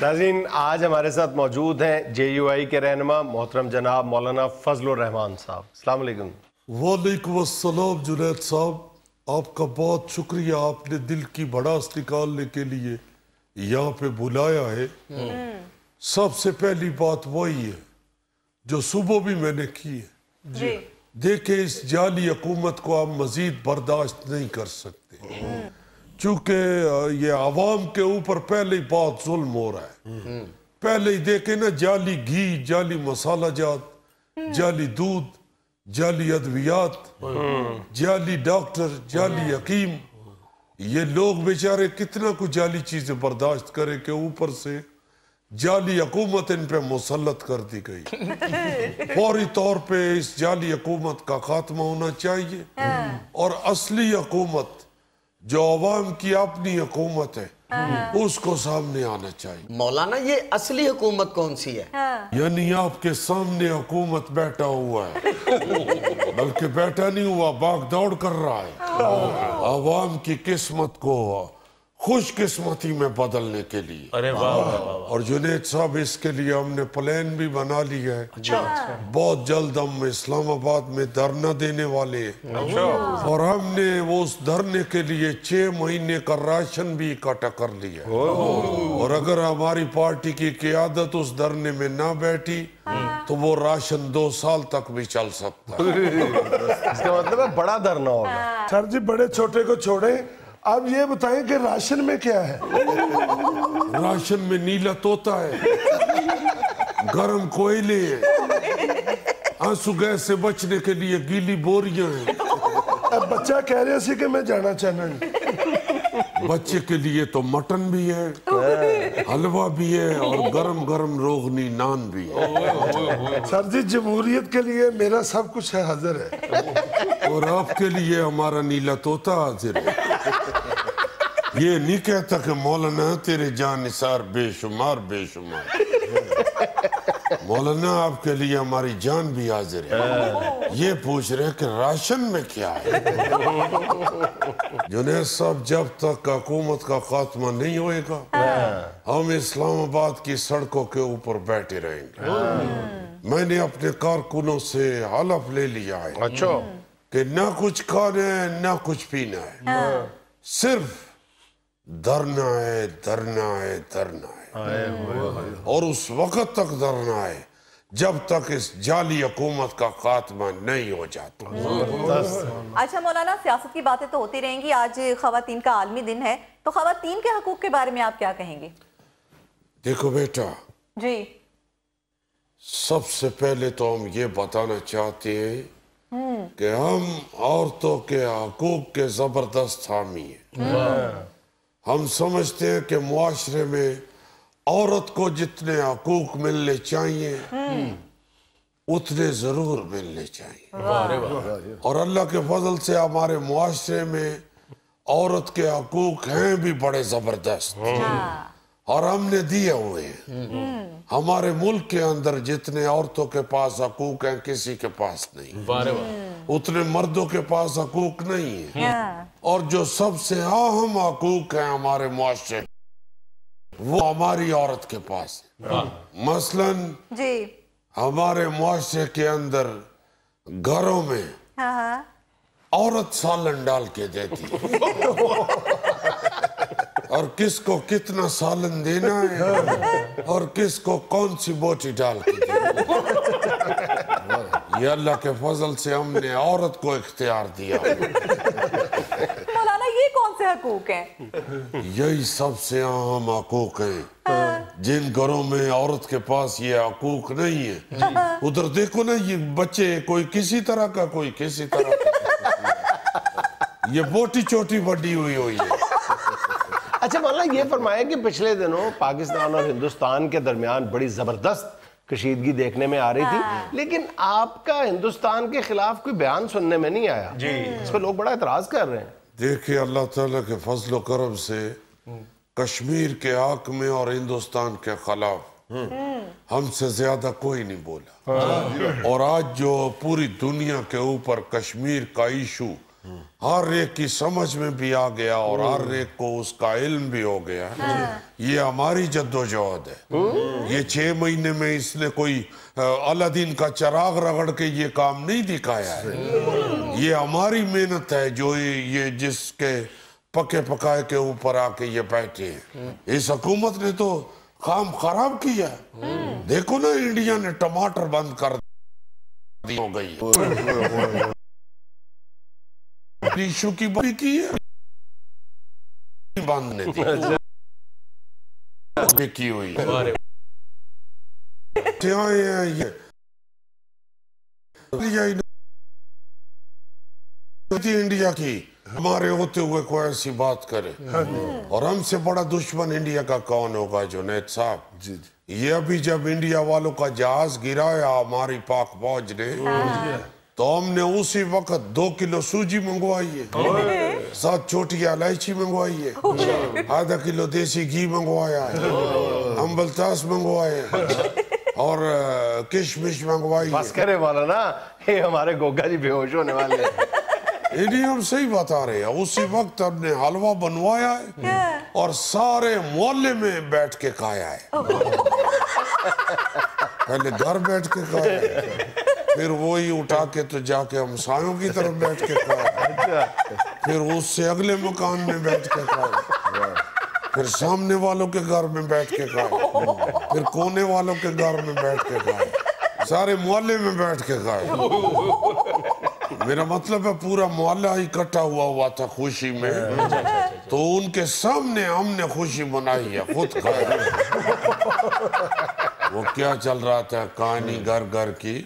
नाज़रीन, आज हमारे साथ मौजूद हैं JUI के रहनुमा मोहतरम जनाब मौलाना फजलुर रहमान साहब। अस्सलाम वालेकुम। वालेकुम अस्सलाम जुनैद साहब, आपका बहुत शुक्रिया, आपने दिल की भड़ास निकालने के लिए यहाँ पे बुलाया है। सबसे पहली बात वही है जो सुबह भी मैंने की है जी। देखे, इस जाली हुकूमत को आप मजीद बर्दाश्त नहीं कर सकते, चूंकि ये आवाम के ऊपर पहले ही बहुत जुल्म हो रहा है। पहले ही देखे ना, जाली घी, जाली मसाला जात, जाली दूध, जाली अद्वियात, जाली डॉक्टर, जाली हकीम, ये लोग बेचारे कितना कुछ जाली चीजें बर्दाश्त करें कि ऊपर से जाली हुकूमत इन पे मुसल्लत कर दी गई। फौरी तौर पे इस जाली हुकूमत का खात्मा होना चाहिए और असली हुकूमत जो अवाम की अपनी हुकूमत है उसको सामने आना चाहिए। मौलाना, ये असली हुकूमत कौन सी है? यानी आपके सामने हुकूमत बैठा हुआ है, बल्कि बैठा नहीं हुआ, भाग दौड़ कर रहा है अवाम की किस्मत को खुशकिस्मती में बदलने के लिए। अरे वाह। और जुनैद साहब, इसके लिए हमने प्लान भी बना लिया है। बहुत जल्द हम इस्लामाबाद में धरना देने वाले हैं और हमने वो उस धरने के लिए 6 महीने का राशन भी इकट्ठा कर लिया। और अगर हमारी पार्टी की क़ियादत उस धरने में ना बैठी तो वो राशन 2 साल तक भी चल सकता है। इसका मतलब है बड़ा धरना होगा। सर जी, बड़े छोटे को छोड़े, आप ये बताएं कि राशन में क्या है? राशन में नीला तोता है, गरम कोयले हैं, आंसू गैस से बचने के लिए गीली बोरियां हैं। अब बच्चा कह रहे सी कि मैं जाना चाहना नहीं। बच्चे के लिए तो मटन भी है, हलवा भी है और गरम गरम रोगनी नान भी है। सर जी, जमहूरियत के लिए मेरा सब कुछ है, हाजिर है, और आपके लिए हमारा नीला तोता हाजिर है। ये नहीं कहता कि मौलाना तेरे जान निसार बेशुमार बेशुमार। मौलाना आपके लिए हमारी जान भी हाजिर है। ये पूछ रहे कि राशन में क्या है? जुनैद साहब, जब तक हुकूमत का खात्मा नहीं होएगा हम इस्लामाबाद की सड़कों के ऊपर बैठे रहेंगे। मैंने अपने कारकुनों से हलफ ले लिया है अच्छा कि ना कुछ खाना है ना कुछ पीना है, सिर्फ धरना है धरना है धरना है, और उस वक्त तक धरना है जब तक इस जाली हुकूमत का खात्मा नहीं हो जाता। अच्छा मौलाना, सियासत की बातें तो होती रहेंगी, आज ख़वातीन का आलमी दिन है, तो ख़वातीन के हकूक़ के बारे में आप क्या कहेंगे? देखो बेटा जी, सबसे पहले तो हम ये बताना चाहते हैं कि हम औरतों के हकूक़ के जबरदस्त हामी हैं। हम समझते हैं कि मुआशरे में औरत को जितने हकूक मिलने चाहिए उतने जरूर मिलने चाहिए, और अल्लाह के फजल से हमारे मुआशरे में औरत के हकूक हैं भी बड़े जबरदस्त, और हमने दिए हुए हैं। हमारे मुल्क के अंदर जितने औरतों के पास हकूक हैं किसी के पास नहीं, उतने मर्दों के पास हकूक नहीं है। और जो सबसे अहम हकूक हैं हमारे मुआशरे, वो हमारी औरत के पास है। मसलन जी, हमारे मुआशरे के अंदर घरों में औरत सालन डाल के देती है और किसको कितना सालन देना है और किसको कौन सी बोटी डाल के देना है। ये अल्लाह के फजल से हमने औरत को इख्तियार दिया। मौलाना, ये कौन से हकूक हैं? यही सबसे अहम हकूक हैं। जिन घरों में औरत के पास ये हकूक नहीं है, उधर देखो ना, ये बच्चे कोई किसी तरह का कोई किसी तरह का, ये बोटी चोटी बड़ी हुई है। अच्छा मौलाना, ये फरमाया कि पिछले दिनों पाकिस्तान और हिंदुस्तान के दरमियान बड़ी जबरदस्त कशीदगी देखने में आ रही थी, लेकिन आपका हिंदुस्तान के खिलाफ कोई बयान सुनने में नहीं आया जी। इस पर लोग बड़ा एतराज कर रहे हैं। देखिए, अल्लाह ताला के फजल करम से कश्मीर के हक में और हिंदुस्तान के खिलाफ हमसे ज्यादा कोई नहीं बोला, और आज जो पूरी दुनिया के ऊपर कश्मीर का इशू हर एक की समझ में भी आ गया और हर एक को उसका इल्म भी हो गया, ये हमारी जद्दोजहद है। ये 6 महीने में इसने कोई अलादीन का चिराग रगड़ के ये काम नहीं दिखाया है। ये हमारी मेहनत है जो ये जिसके पके पकाए के ऊपर आके ये बैठे हैं। इस हुकूमत ने तो काम खराब किया। देखो ना, इंडिया ने टमाटर बंद कर दी हो गई, इशू की बात की है, बंद ने दी की हुई इंडिया की हमारे होते हुए कोई ऐसी बात करे, और हमसे बड़ा दुश्मन इंडिया का कौन होगा जुनैद साहब? ये अभी जब इंडिया वालों का जहाज गिराया हमारी पाक फौज ने, तो हमने उसी वक्त 2 किलो सूजी मंगवाई है, 7 छोटी इलायची मंगवाई है, आधा किलो देसी घी मंगवाया है, अम्बलतास मंगवाए और किशमिश मंगवाई है। बस करे वाला ना, ये हमारे गोगा जी बेहोश होने वाले हैं। इन्हीं हम सही बता रहे हैं। उसी वक्त हमने हलवा बनवाया है और सारे मोहल्ले में बैठ के खाया है। पहले घर बैठ के खाया है, फिर वही उठा के तो जाके हमसायों की तरफ बैठ के खाया, फिर उससे अगले मकान में बैठ के खाया, फिर सामने वालों के घर में बैठ के खाया, फिर कोने वालों के घर में बैठ के खाया, सारे मोहल्ले में बैठ के खाया। मेरा मतलब है पूरा मोहल्ला इकट्ठा हुआ था खुशी में, तो उनके सामने हमने खुशी मनाई है, खुद खाया। वो क्या चल रहा था कहानी घर घर की,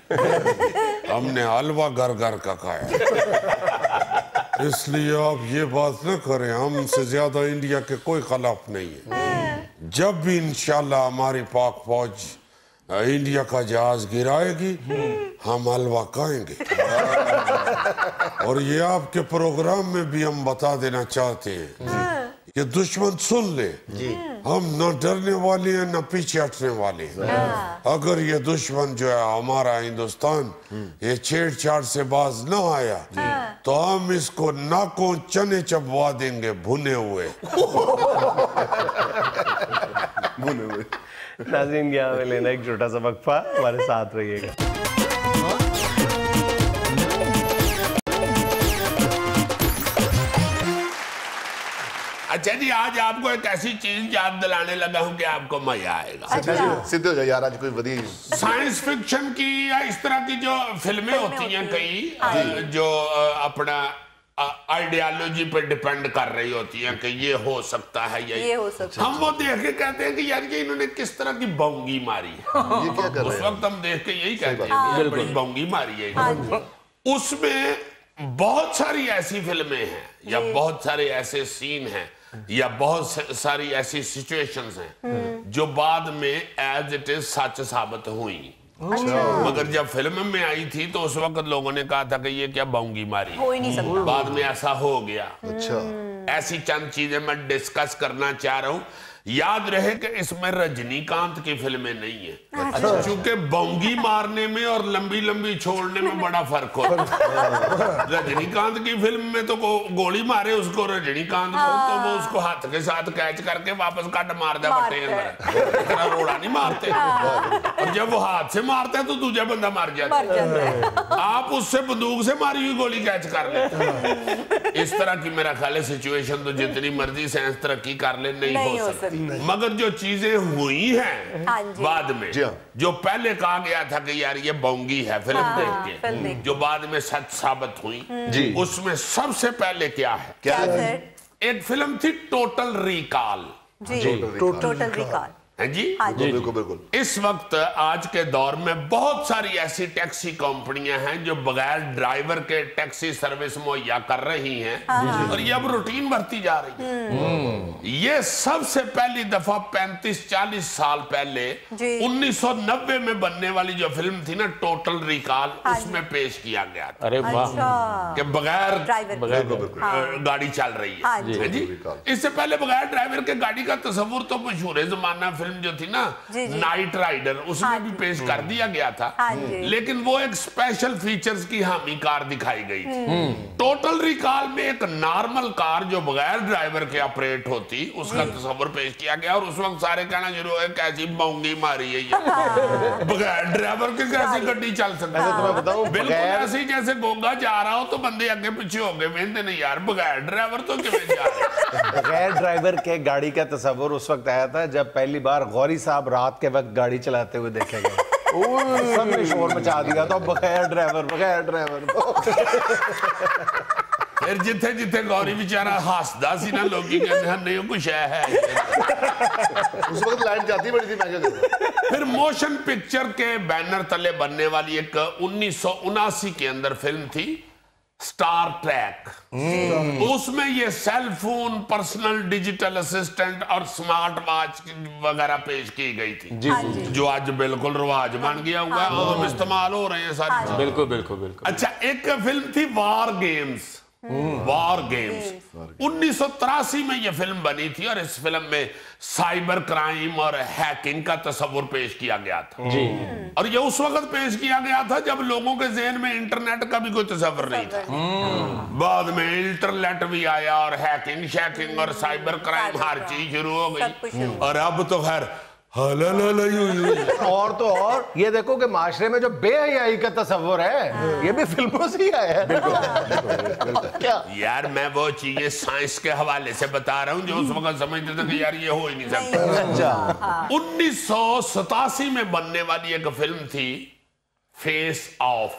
हमने हलवा घर घर का खाया। इसलिए आप ये बात न करें, हमसे ज्यादा इंडिया के कोई खिलाफ नहीं है। जब भी इंशाल्लाह हमारी पाक फौज इंडिया का जहाज गिराएगी, हम हलवा खाएंगे। और ये आपके प्रोग्राम में भी हम बता देना चाहते हैं, ये दुश्मन सुन ले, हम न डरने वाले हैं न पीछे हटने वाले हैं। अगर ये दुश्मन जो है हमारा हिंदुस्तान ये छेड़छाड़ से बाज न आया, तो हम इसको नाकों चने चबवा देंगे भुने हुए। नाज़रीन, यहाँ में लेना एक छोटा सा वक्फा, हमारे साथ रहिएगा। अच्छा जी, आज आपको एक ऐसी चीज याद दिलाने लगा हूं कि आपको मजा आएगा। सीधे हो जाओ यार, आज कोई वधी साइंस फिक्शन की या इस तरह की जो फिल्में होती हैं कई, जो अपना आइडियोलॉजी पे डिपेंड कर रही होती हैं कि ये हो सकता है, ये हो सकता है। हम वो देख के कहते हैं कि यार ये इन्होंने किस तरह की बौंगी मारी है। ये क्या कर रहे उस हैं? वक्त हम देख के यही कहते हैं कि बड़ी बौंगी मारी है। उसमें बहुत सारी ऐसी फिल्में हैं या बहुत सारे ऐसे सीन हैं या बहुत सारी ऐसी सिचुएशंस हैं जो बाद में एज इट इज सच साबित हुई। मगर जब फिल्म में आई थी तो उस वक्त लोगों ने कहा था कि ये क्या बौंगी मारी, हो ही नहीं सकता। बाद में ऐसा हो गया। अच्छा, ऐसी चंद चीजें मैं डिस्कस करना चाह रहा हूं। याद रहे कि इसमें रजनीकांत की फिल्में नहीं है, क्योंकि बौंगी मारने में और लंबी लंबी छोड़ने में बड़ा फर्क होता है। रजनीकांत की फिल्म में तो गोली मारे उसको रजनीकांत को, तो वो उसको हाथ के साथ कैच करके वापस कट मार दे बटे अंदर, इतना रोड़ा नहीं मारते। और जब वो हाथ से मारते हैं तो दूसरा बंदा मर जाता है। आप उससे बंदूक से मारी हुई गोली कैच कर लेते। इस तरह की मेरा ख्याल है सिचुएशन तो जितनी मर्जी साइंस तरक्की कर ले नहीं हो सकती। मगर जो चीजें हुई हैं बाद में, जो पहले कहा गया था कि यार ये बौंगी है फिल्म देख के, जो बाद में सच साबित हुई, उसमें सबसे पहले क्या है? एक फिल्म थी टोटल रिकॉल। टोटल रिकॉल है जी, बिल्कुल बिल्कुल। इस वक्त आज के दौर में बहुत सारी ऐसी टैक्सी कंपनियां हैं जो बगैर ड्राइवर के टैक्सी सर्विस मुहैया कर रही हैं, और ये अब रूटीन बढ़ती जा रही है। ये सबसे पहली दफा 35-40 साल पहले 1990 में बनने वाली जो फिल्म थी ना टोटल रिकॉल, उसमें पेश किया गया था। अरे वाह, कि बगैर गाड़ी चल रही है जी। इससे पहले बगैर ड्राइवर के गाड़ी का तस्वुर तो मशहूर जमाना फिल्म जो थी ना नाइट राइडर, उसमें भी पेश कर दिया गया था, लेकिन वो एक स्पेशल फीचर्स की हामी कार दिखाई गई थी। टोटल रिकॉल में एक नॉर्मल कार जो बगैर ड्राइवर के ऑपरेट होती, उसका तस्वर पेश किया गया, और उस वक्त सारे कहना शुरू हुए कैसी बौंगी मारी है ये, बगैर ड्राइवर के कैसी गाड़ी चल सकती है। बिल्कुल ऐसे ही जैसे गोगा जा रहा हो तो बंदे आगे पीछे हो गए, वेंदे नहीं यार बगैर ड्राइवर तो क्यों जा रहे। बगैर ड्राइवर के गाड़ी का तस्वर उस वक्त आया था जब पहली बार गौरी साहब रात के वक्त गाड़ी चलाते हुए देखे गए। सबने शोर मचा दिया था, बगैर ड्राइवर बगैर ड्राइवर। फिर जिथे जिथे गौरी बेचारा हसदा सी ना, लोग कहते नहीं कुछ है। उस वक्त लाइट जाती बड़ी थी, मैं क्या करूं। फिर मोशन पिक्चर के बैनर तले बनने वाली एक 1979 के अंदर फिल्म थी स्टार ट्रैक। उसमें ये cell phone, personal digital assistant और स्मार्ट वॉच वगैरह पेश की गई थी, जो आज बिल्कुल रिवाज बन गया हुआ है, और इस्तेमाल हो रहे हैं सारी। बिल्कुल बिल्कुल बिल्कुल। अच्छा, एक फिल्म थी वार गेम्स। 1983 में यह फिल्म बनी थी, और इस फिल्म में साइबर क्राइम और हैकिंग का तस्वुर पेश किया गया था। और यह उस वक्त पेश किया गया था जब लोगों के ज़हन में इंटरनेट का भी कोई तस्वुर नहीं था। बाद में इंटरनेट भी आया और हैकिंग शैकिंग और साइबर क्राइम हर चीज शुरू हो गई, और अब तो खैर और तो और ये देखो कि माशरे में जो बेहयाई का तस्वर है ये भी फिल्मों से ही आया है। क्या यार, मैं वो चीजें साइंस के हवाले से बता रहा हूँ जो उस वक्त समझते थे कि यार ये हो ही नहीं सकता। 1987 में बनने वाली एक फिल्म थी फेस ऑफ।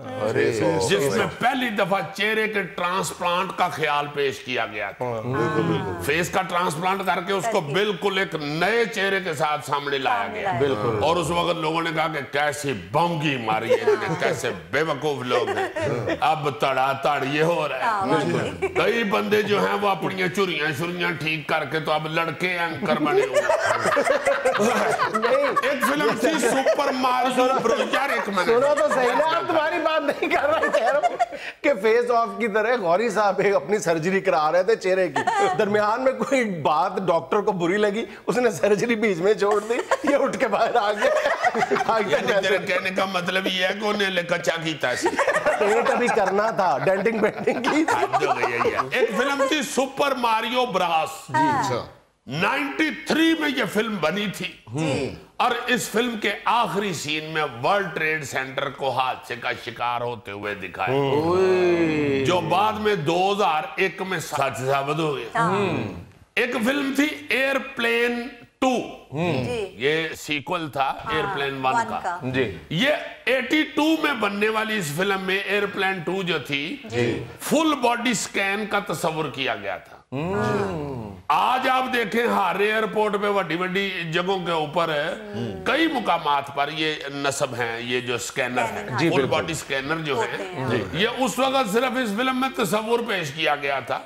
जिसमें पहली दफा चेहरे के ट्रांसप्लांट का ख्याल पेश किया गया था। फेस का ट्रांसप्लांट करके उसको बिल्कुल एक नए चेहरे के साथ सामने लाया गया। बिल्कुल। और उस वक्त लोगों ने कहा कि कैसी बमगी मारी है इन्होंने, कैसे बेवकूफ लोग हैं। अब तड़ातड़ ये हो रहा है। कई बंदे जो हैं वो अपनी चुरियां शुरियां ठीक करके तो अब लड़के एंकर बने हुए। एक फिल्म थी सुपर मारियो ब्रोस, यार एक मिनट सुनो तो सही ना, आप तुम्हारी बात नहीं कर रहे, कह रहा हूं कि फेस ऑफ की तरह गौरी साहब एक अपनी सर्जरी करा रहे थे चेहरे की, दरमियान में कोई बात डॉक्टर को बुरी लगी, उसने सर्जरी बीच में छोड़ दी, ये उठ के बाहर आ गया। तेरे कहने का मतलब ये है कि उन्हें कच्चा कीता पेंट अभी करना था, डेंटिंग पेंटिंग की। एक फिल्म थी सुपर मारियो ब्रास, 93 में ये फिल्म बनी थी। और इस फिल्म के आखिरी सीन में वर्ल्ड ट्रेड सेंटर को हादसे का शिकार होते हुए दिखाया, जो बाद में 2001 में सच साबित हो गया। एक फिल्म थी एयरप्लेन 2, ये सीक्वल था एयरप्लेन 1 का। ये 82 में बनने वाली इस फिल्म में एयरप्लेन 2 जो थी, फुल बॉडी स्कैन का तस्वर किया गया था। आज आप देखें हर एयरपोर्ट पे बड़ी बड़ी जगहों के ऊपर कई मुकामात पर ये नस्ब हैं, ये जो स्कैनर है, फुल बॉडी स्कैनर जो है, ये उस वक्त सिर्फ इस फिल्म में तस्वुर पेश किया गया था,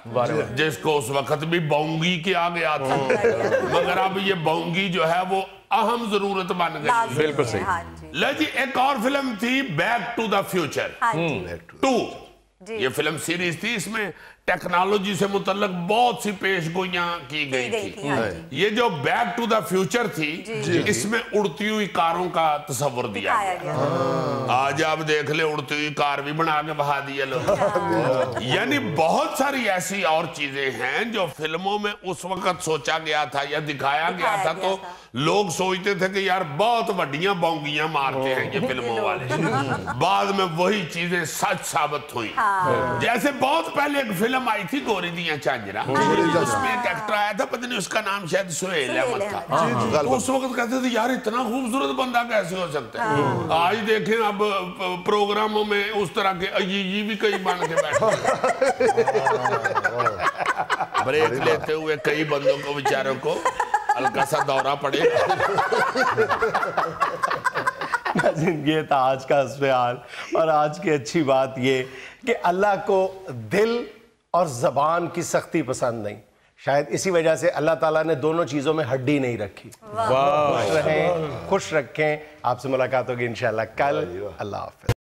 जिसको उस वक्त भी बोंगी किया गया था। मगर अब ये बोंगी जो है वो अहम जरूरत बन गई। बिल्कुल सही। ले जी, एक और फिल्म थी बैक टू द फ्यूचर 2। ये फिल्म सीरीज थी, इसमें टेक्नोलॉजी से मुतल्लक बहुत सी पेशगोइयां की गई थी। ये जो बैक टू द फ्यूचर थी, इसमें उड़ती हुई कारों का तस्वर दिया गया। आज आप देख ले, उड़ती हुई कार भी बना के बहा दिए लोग। यानी बहुत सारी ऐसी और चीजें हैं जो फिल्मों में उस वक्त सोचा गया था या दिखाया गया था, तो लोग सोचते थे कि यार बहुत बड़ियां बोंगियां मारते हैं ये फिल्मों वाले। बाद में वही चीजें सच साबित हुई। जैसे बहुत पहले एक फिल्म आई थी गोरी दियां झांझरा, उसमें एक एक्टर आया था, पता नहीं उसका नाम शायद सुहेल अहमद था। तो उस वक्त कहते थे यार इतना खूबसूरत बंदा कैसे हो सकता है। आज देखें अब प्रोग्रामों में उस तरह के अजीजी भी कई बन के बैठे। ब्रेक लेते हुए कई बंदों को बेचारों को हल्का सा दौरा पड़े। ये था आज का हस्बे-हाल। और आज की अच्छी बात ये कि अल्लाह को दिल और ज़बान की सख्ती पसंद नहीं, शायद इसी वजह से अल्लाह ताला ने दोनों चीज़ों में हड्डी नहीं रखी। खुश रहें, खुश रखें। आपसे मुलाकात होगी इंशाल्लाह कल। अल्लाह हाफ़िज़।